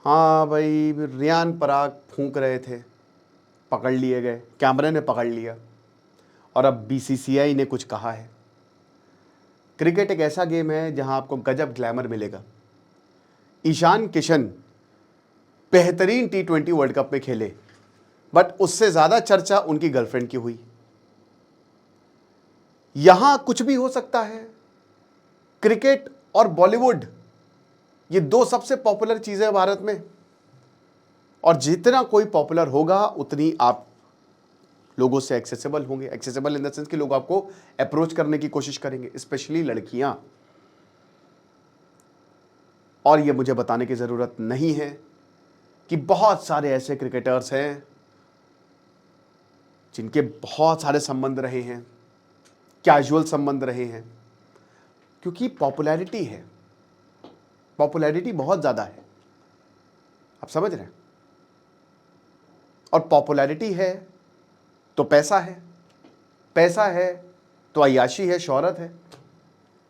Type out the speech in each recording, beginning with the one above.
हाँ भाई, रियान पराग फूंक रहे थे, पकड़ लिए गए, कैमरे ने पकड़ लिया और अब बीसीसीआई ने कुछ कहा है। क्रिकेट एक ऐसा गेम है जहां आपको गजब ग्लैमर मिलेगा। ईशान किशन बेहतरीन T20 वर्ल्ड कप में खेले, बट उससे ज़्यादा चर्चा उनकी गर्लफ्रेंड की हुई। यहां कुछ भी हो सकता है। क्रिकेट और बॉलीवुड, ये दो सबसे पॉपुलर चीज़ें भारत में, और जितना कोई पॉपुलर होगा उतनी आप लोगों से एक्सेसिबल होंगे। एक्सेसिबल इन द सेंस कि लोग आपको अप्रोच करने की कोशिश करेंगे, स्पेशली लड़कियां। और ये मुझे बताने की ज़रूरत नहीं है कि बहुत सारे ऐसे क्रिकेटर्स हैं जिनके बहुत सारे संबंध रहे हैं, कैजुअल संबंध रहे हैं, क्योंकि पॉपुलैरिटी है, पॉपुलैरिटी बहुत ज़्यादा है। आप समझ रहे हैं? और पॉपुलैरिटी है तो पैसा है, पैसा है तो अय्याशी है, शोहरत है।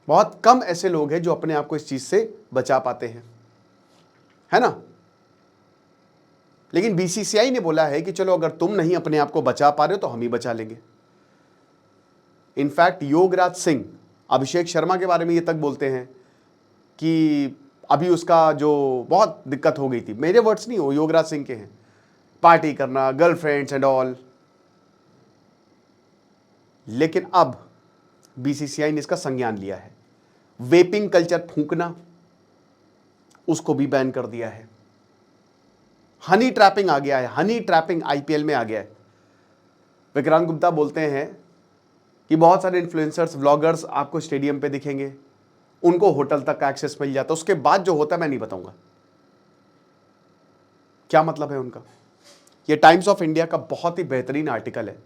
बहुत कम ऐसे लोग हैं जो अपने आप को इस चीज़ से बचा पाते हैं, है ना? लेकिन बीसीसीआई ने बोला है कि चलो अगर तुम नहीं अपने आप को बचा पा रहे हो तो हम ही बचा लेंगे। इनफैक्ट योगराज सिंह अभिषेक शर्मा के बारे में ये तक बोलते हैं कि अभी उसका जो बहुत दिक्कत हो गई थी, मेरे वर्ड्स नहीं हो, योगराज सिंह के हैं, पार्टी करना, गर्लफ्रेंड्स एंड ऑल। लेकिन अब बीसीसीआई ने इसका संज्ञान लिया है। वेपिंग कल्चर, फूंकना, उसको भी बैन कर दिया है। हनी ट्रैपिंग आ गया है, हनी ट्रैपिंग आईपीएल में आ गया है। विक्रांत गुप्ता बोलते हैं कि बहुत सारे इन्फ्लुएंसर्स, व्लॉगर्स आपको स्टेडियम पे दिखेंगे, उनको होटल तक का एक्सेस मिल जाता है, उसके बाद जो होता है मैं नहीं बताऊंगा क्या मतलब है उनका। ये टाइम्स ऑफ इंडिया का बहुत ही बेहतरीन आर्टिकल है,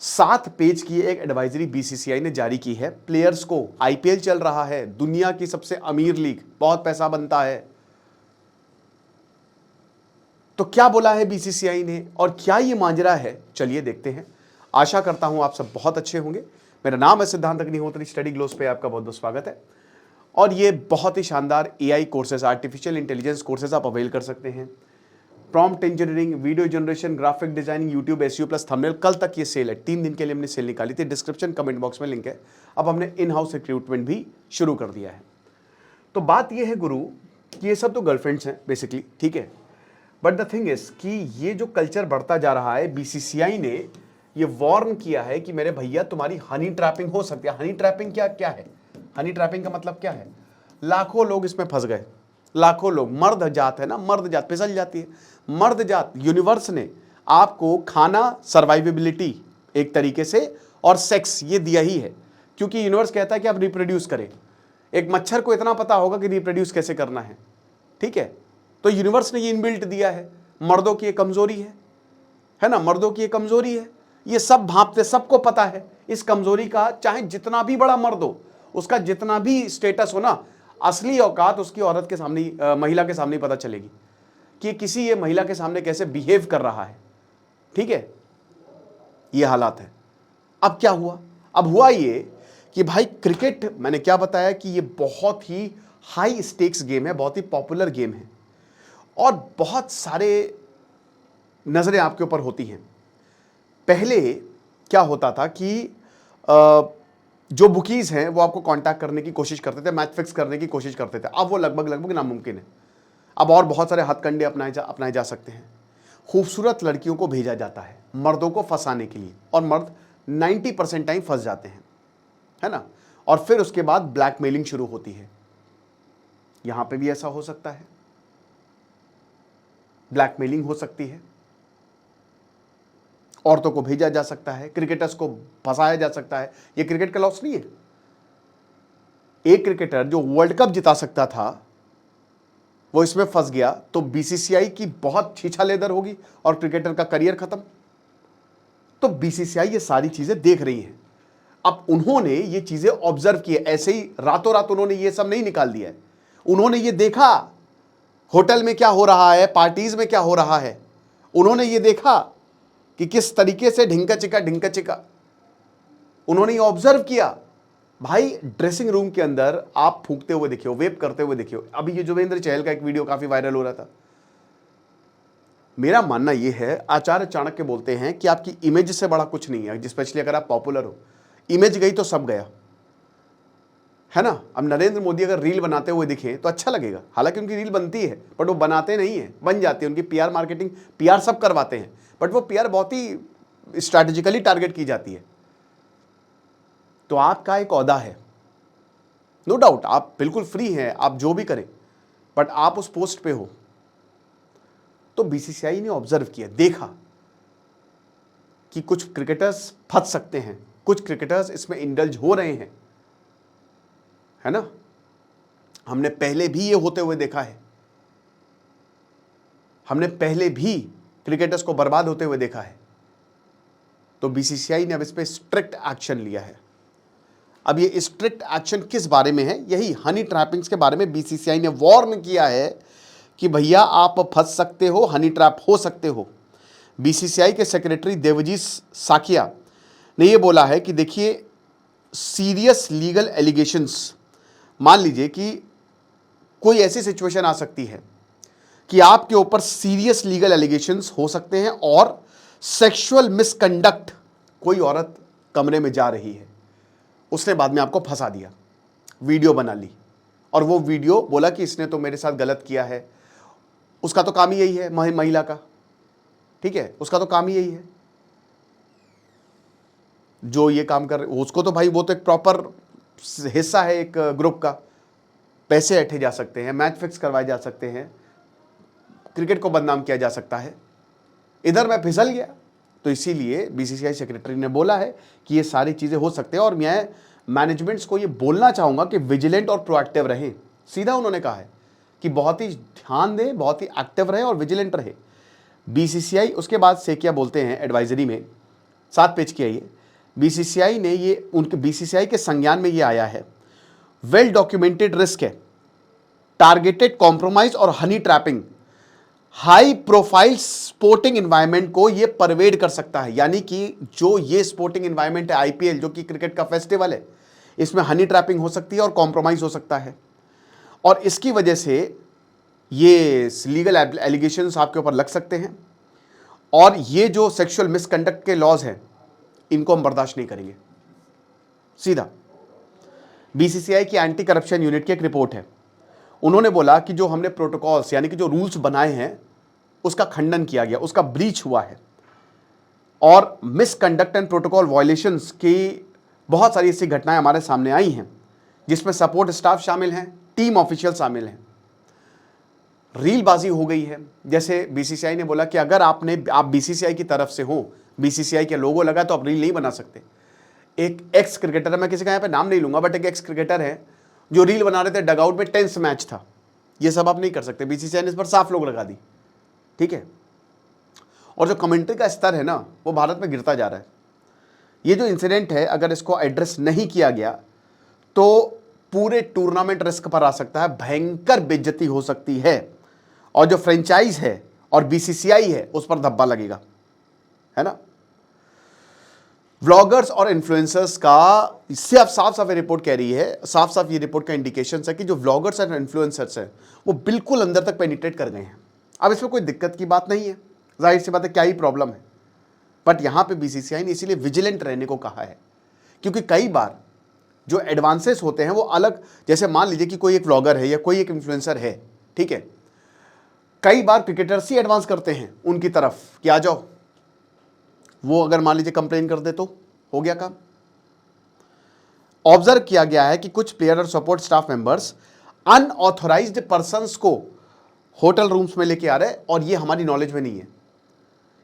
7 पेज की एक एडवाइजरी बीसीसीआई ने जारी की है प्लेयर्स को। आईपीएल चल रहा है, दुनिया की सबसे अमीर लीग, बहुत पैसा बनता है, तो क्या बोला है बीसीसीआई ने और क्या ये मांजरा है, चलिए देखते हैं। आशा करता हूं आप सब बहुत अच्छे होंगे। मेरा नाम है सिद्धांत अग्निहोत्री, स्टडी ग्लोस पे आपका बहुत बहुत स्वागत है। और ये बहुत ही शानदार AI courses, artificial intelligence courses आप अवेल कर सकते हैं। Prompt engineering, video generation, graphic designing, YouTube SEO plus thumbnail, कल तक ये सेल है, 3 दिन के लिए हमने सेल निकाली थी। डिस्क्रिप्शन कमेंट बॉक्स में लिंक है। अब हमने इन हाउस रिक्रूटमेंट भी शुरू कर दिया है। तो बात ये है गुरु कि ये सब तो गर्लफ्रेंड्स हैं बेसिकली, ठीक है, बट द थिंग इज कि ये जो कल्चर बढ़ता जा रहा है, बीसीसीआई ने ये वार्न किया है कि मेरे भैया तुम्हारी हनी ट्रैपिंग हो सकती है। हनी ट्रैपिंग क्या है? हनी ट्रैपिंग का मतलब क्या है? लाखों लोग इसमें फंस गए, लाखों लोग, मर्द जात है ना, मर्द जात फिसल जाती है। मर्द जात, यूनिवर्स ने आपको खाना, सर्वाइवेबिलिटी एक तरीके से, और सेक्स ये दिया ही है, क्योंकि यूनिवर्स कहता है कि आप रिप्रोड्यूस करें। एक मच्छर को इतना पता होगा कि रिप्रोड्यूस कैसे करना है, ठीक है? तो यूनिवर्स ने ये इनबिल्ट दिया है। मर्दों की ये कमजोरी है ना, मर्दों की ये कमजोरी है, ये सब भांपते, सबको पता है इस कमजोरी का। चाहे जितना भी बड़ा मर्द हो, उसका जितना भी स्टेटस हो ना, असली औकात उसकी औरत के सामने, महिला के सामने पता चलेगी कि किसी ये महिला के सामने कैसे बिहेव कर रहा है, ठीक है? ये हालात है। अब क्या हुआ? अब हुआ ये कि भाई क्रिकेट, मैंने क्या बताया कि ये बहुत ही हाई स्टेक्स गेम है, बहुत ही पॉपुलर गेम है, और बहुत सारे नजरें आपके ऊपर होती हैं। पहले क्या होता था कि जो बुकीज हैं वो आपको कांटेक्ट करने की कोशिश करते थे, मैच फिक्स करने की कोशिश करते थे। अब वो लगभग नामुमकिन है। अब और बहुत सारे हथकंडे अपनाए जा सकते हैं। खूबसूरत लड़कियों को भेजा जाता है मर्दों को फंसाने के लिए, और मर्द 90% टाइम फंस जाते हैं, है ना? और फिर उसके बाद ब्लैकमेलिंग शुरू होती है। यहां पे भी ऐसा हो सकता है, ब्लैकमेलिंग हो सकती है, औरतों को भेजा जा सकता है, क्रिकेटर्स को फंसाया जा सकता है। ये क्रिकेट का लॉस नहीं है। एक क्रिकेटर जो वर्ल्ड कप जिता सकता था वो इसमें फंस गया, तो बीसीसीआई की बहुत छीछा लेदर होगी और क्रिकेटर का करियर खत्म। तो बीसीसीआई ये सारी चीजें देख रही है। अब उन्होंने ये चीजें ऑब्जर्व की है, ऐसे ही रातों रात उन्होंने ये सब नहीं निकाल दिया है। उन्होंने ये देखा होटल में क्या हो रहा है, पार्टीज में क्या हो रहा है। उन्होंने ये देखा कि किस तरीके से ढिंका चिका उन्होंने ये ऑब्जर्व किया भाई ड्रेसिंग रूम के अंदर आप फूंकते हुए देखियो, वेप करते हुए देखियो। अभी ये युजवेंद्र चहल का एक वीडियो काफी वायरल हो रहा था। मेरा मानना यह है, आचार्य चाणक्य बोलते हैं कि आपकी इमेज से बड़ा कुछ नहीं है, स्पेशली अगर आप पॉपुलर हो। इमेज गई तो सब गया, है ना। अब नरेंद्र मोदी अगर रील बनाते हुए दिखे तो अच्छा लगेगा, हालांकि उनकी रील बनती है बट वो बनाते नहीं है, बन जाती है। उनकी पीआर मार्केटिंग, पीआर सब करवाते हैं, बट वो पीआर बहुत ही स्ट्रैटेजिकली टारगेट की जाती है। तो आपका एक ओहदा है, नो डाउट, आप बिल्कुल फ्री हैं, आप जो भी करें, बट आप उस पोस्ट पे हो। तो बीसीसीआई ने ऑब्जर्व किया, देखा कि कुछ क्रिकेटर्स फंस सकते हैं, कुछ क्रिकेटर्स इसमें इंडल्ज हो रहे हैं, है ना। हमने पहले भी ये होते हुए देखा है, हमने पहले भी क्रिकेटर्स को बर्बाद होते हुए देखा है। तो बीसीसीआई ने अब इस पे स्ट्रिक्ट एक्शन लिया है। अब ये स्ट्रिक्ट एक्शन किस बारे में है? यही हनी ट्रैपिंग्स के बारे में बीसीसीआई ने वार्न किया है कि भैया आप फंस सकते हो, हनी ट्रैप हो सकते हो। बीसीसीआई के सेक्रेटरी देवजीत साकिया ने ये बोला है कि देखिए, सीरियस लीगल एलिगेशंस, मान लीजिए कि कोई ऐसी सिचुएशन आ सकती है कि आपके ऊपर सीरियस लीगल एलिगेशंस हो सकते हैं और सेक्सुअल मिसकंडक्ट, कोई औरत कमरे में जा रही है, उसने बाद में आपको फंसा दिया, वीडियो बना ली, और वो वीडियो बोला कि इसने तो मेरे साथ गलत किया है। उसका तो काम ही यही है, महिला का, ठीक है, उसका तो काम ही यही है जो ये काम कर, उसको तो भाई वो तो एक प्रॉपर हिस्सा है एक ग्रुप का। पैसे ऐंठे जा सकते हैं, मैच फिक्स करवाए जा सकते हैं, क्रिकेट को बदनाम किया जा सकता है। इधर मैं फिसल गया, तो इसीलिए बीसीसीआई सेक्रेटरी ने बोला है कि ये सारी चीज़ें हो सकते हैं। और मैं मैनेजमेंट्स को ये बोलना चाहूँगा कि विजिलेंट और प्रोएक्टिव रहें। सीधा उन्होंने कहा है कि बहुत ही ध्यान दें, बहुत ही एक्टिव रहे और विजिलेंट रहे बीसीसीआई। उसके बाद सेकिया बोलते हैं एडवाइजरी में, 7 पेज की है ये, बीसीसीआई ने ये, उनके बीसीसीआई के संज्ञान में ये आया है, वेल डॉक्यूमेंटेड रिस्क है, टारगेटेड कॉम्प्रोमाइज और Honey trapping high profile sporting environment को ये परवेड कर सकता है। यानी कि जो ये स्पोर्टिंग एनवायरनमेंट है, आईपीएल जो कि क्रिकेट का फेस्टिवल है, इसमें हनी ट्रैपिंग हो सकती है और कॉम्प्रोमाइज हो सकता है, और इसकी वजह से ये लीगल एलिगेशंस आपके ऊपर लग सकते हैं। और ये जो सेक्सुअल मिसकंडक्ट के लॉज हैं, इनको हम बर्दाश्त नहीं करेंगे। सीधा बीसीसीआई की एंटी करप्शन यूनिट की एक रिपोर्ट है, उन्होंने बोला कि जो हमने प्रोटोकॉल्स यानी कि जो रूल्स बनाए हैं उसका खंडन किया गया, उसका ब्रीच हुआ है, और मिसकंडक्ट एंड प्रोटोकॉल वायलेशंस की बहुत सारी ऐसी घटनाएं हमारे सामने आई हैं जिसमें सपोर्ट स्टाफ शामिल हैं, टीम ऑफिशियल शामिल हैं, रीलबाजी हो गई है। जैसे बीसीसीआई ने बोला कि अगर आप बीसीसीआई की तरफ से हो, बीसीसीआई के लोगो लगा तो आप रील नहीं बना सकते। एक एक्स क्रिकेटर है, मैं किसी का यहाँ पे नाम नहीं लूंगा, बट एक एक्स क्रिकेटर है जो रील बना रहे थे, डगआउट में टेंस मैच था, ये सब आप नहीं कर सकते। बीसीसीआई ने इस पर साफ लोग लगा दी, ठीक है। और जो कमेंट्री का स्तर है ना, वो भारत में गिरता जा रहा है। ये जो इंसिडेंट है, अगर इसको एड्रेस नहीं किया गया तो पूरे टूर्नामेंट रिस्क पर आ सकता है, भयंकर बेइज्जती हो सकती है, और जो फ्रेंचाइज है और बीसीसीआई है उस पर धब्बा लगेगा, है ना। व्लॉगर्स और इन्फ्लुएंसर्स का, इससे अब साफ साफ ये रिपोर्ट कह रही है, साफ साफ ये रिपोर्ट का इंडिकेशन है कि जो व्लॉगर्स और इन्फ्लुएंसर्स हैं वो बिल्कुल अंदर तक पेनिट्रेट कर गए हैं। अब इसमें कोई दिक्कत की बात नहीं है, जाहिर सी बात है, क्या ही प्रॉब्लम है, बट यहां पे बीसीसीआई ने इसीलिए विजिलेंट रहने को कहा है, क्योंकि कई बार जो एडवांसेस होते हैं वो अलग, जैसे मान लीजिए कि कोई एक व्लॉगर है या कोई एक इन्फ्लुएंसर है, ठीक है, कई बार क्रिकेटर्स ही एडवांस करते हैं उनकी तरफ कि आ जाओ, वो अगर मान लीजिए कंप्लेन कर दे तो हो गया काम। ऑब्जर्व किया गया है कि कुछ प्लेयर और support staff members unauthorised persons को होटल रूम्स में लेके आ रहे हैं, और ये हमारी नॉलेज में नहीं है,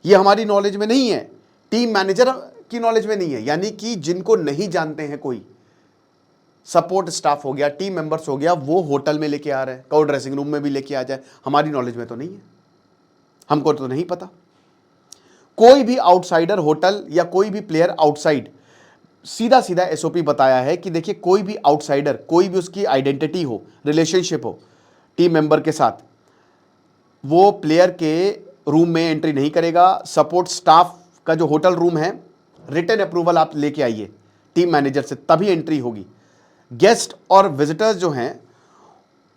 ये हमारी नॉलेज में नहीं है, टीम मैनेजर की नॉलेज में नहीं है। यानी कि जिनको नहीं जानते हैं, कोई सपोर्ट स्टाफ हो गया, टीम मेंबर्स हो गया, वो होटल में लेके आ रहे हैं, कहो ड्रेसिंग रूम में भी लेके आ जाए, हमारी नॉलेज में तो नहीं है, हमको तो नहीं पता। कोई भी आउटसाइडर होटल या कोई भी प्लेयर आउटसाइड, सीधा सीधा एसओपी बताया है कि देखिए, कोई भी आउटसाइडर, कोई भी उसकी आइडेंटिटी हो, रिलेशनशिप हो टीम मेंबर के साथ, वो प्लेयर के रूम में एंट्री नहीं करेगा। सपोर्ट स्टाफ का जो होटल रूम है, रिटन अप्रूवल आप लेके आइए टीम मैनेजर से, तभी एंट्री होगी। गेस्ट और विजिटर्स जो हैं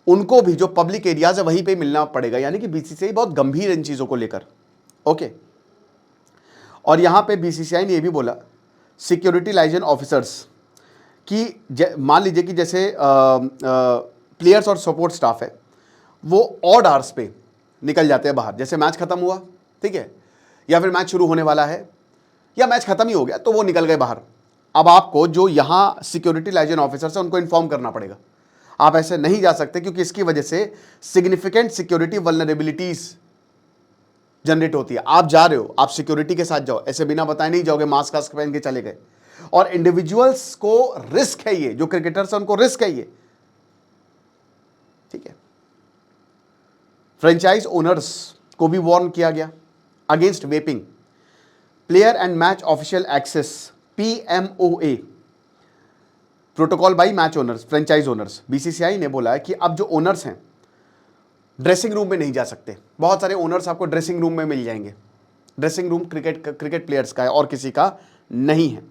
उनको भी जो पब्लिक एरियाज है वहीं पे मिलना पड़ेगा, यानी कि बीसीसीआई बहुत गंभीर इन चीज़ों को लेकर। ओके, और यहाँ पे बीसीसीआई ने ये भी बोला सिक्योरिटी लाइजन ऑफिसर्स कि मान लीजिए कि जैसे प्लेयर्स और सपोर्ट स्टाफ है वो ऑड आवर्स पे निकल जाते हैं बाहर, जैसे मैच खत्म हुआ, ठीक है, या फिर मैच शुरू होने वाला है या मैच खत्म ही हो गया तो वो निकल गए बाहर। अब आपको जो यहाँ सिक्योरिटी लाइजन ऑफिसर्स है उनको इन्फॉर्म करना पड़ेगा, आप ऐसे नहीं जा सकते क्योंकि इसकी वजह से सिग्निफिकेंट सिक्योरिटी वल्नरेबिलिटीज जनरेट होती है। आप जा रहे हो, आप सिक्योरिटी के साथ जाओ, ऐसे बिना बताए नहीं जाओगे, मास्क वास्क पहन के चले गए। और इंडिविजुअल्स को रिस्क है, ये जो क्रिकेटर्स हैं उनको रिस्क है ये, ठीक है। फ्रेंचाइज ओनर्स को भी वार्न किया गया against vaping. Player and match official access PMOA protocol by match owners, franchise owners. BCCI ने बोला है कि अब जो ओनर्स हैं ड्रेसिंग रूम में नहीं जा सकते। बहुत सारे ओनर्स आपको ड्रेसिंग रूम में मिल जाएंगे, ड्रेसिंग रूम क्रिकेट प्लेयर्स का है और किसी का नहीं है,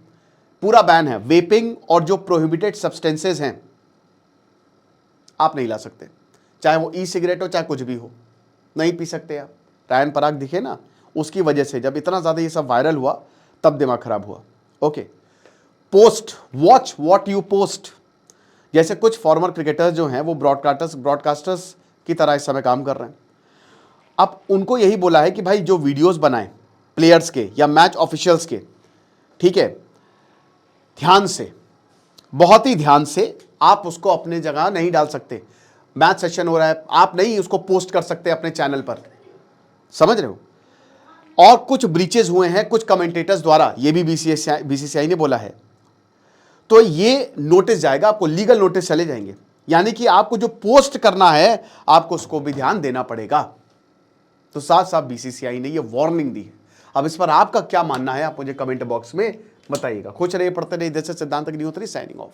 पूरा बैन है। वेपिंग और जो प्रोहिबिटेड सब्सटेंसेज हैं आप नहीं ला सकते, चाहे वो ई सिगरेट हो चाहे कुछ भी हो, नहीं पी सकते आप। रायन पराग दिखे ना, उसकी वजह से जब इतना ज़्यादा ये सब वायरल हुआ तब दिमाग खराब हुआ। Okay, post, watch what you post. जैसे कुछ फॉर्मर क्रिकेटर्स जो हैं वो ब्रॉडकास्टर्स की तरह इस समय काम कर रहे हैं। अब उनको यही बोला है कि भाई जो वीडियोस बनाएं प्लेयर्स के या मैच ऑफिशियल्स के, ठीक है, ध्यान से, बहुत ही ध्यान से, आप उसको अपने जगह नहीं डाल सकते। मैच सेशन हो रहा है, आप नहीं उसको पोस्ट कर सकते अपने चैनल पर, समझ रहे हो। और कुछ ब्रीचेस हुए हैं कुछ कमेंटेटर्स द्वारा, ये भी बीसीसीआई ने बोला है, तो ये नोटिस जाएगा आपको, लीगल नोटिस चले जाएंगे। यानी कि आपको जो पोस्ट करना है आपको उसको भी ध्यान देना पड़ेगा। तो साथ साथ बीसीसीआई ने ये वार्निंग दी है। अब इस पर आपका क्या मानना है आप मुझे कमेंट बॉक्स में बताइएगा। खुश रहिए, पढ़ते रहिए। जैसे सिद्धांत अग्निहोत्री साइनिंग ऑफ।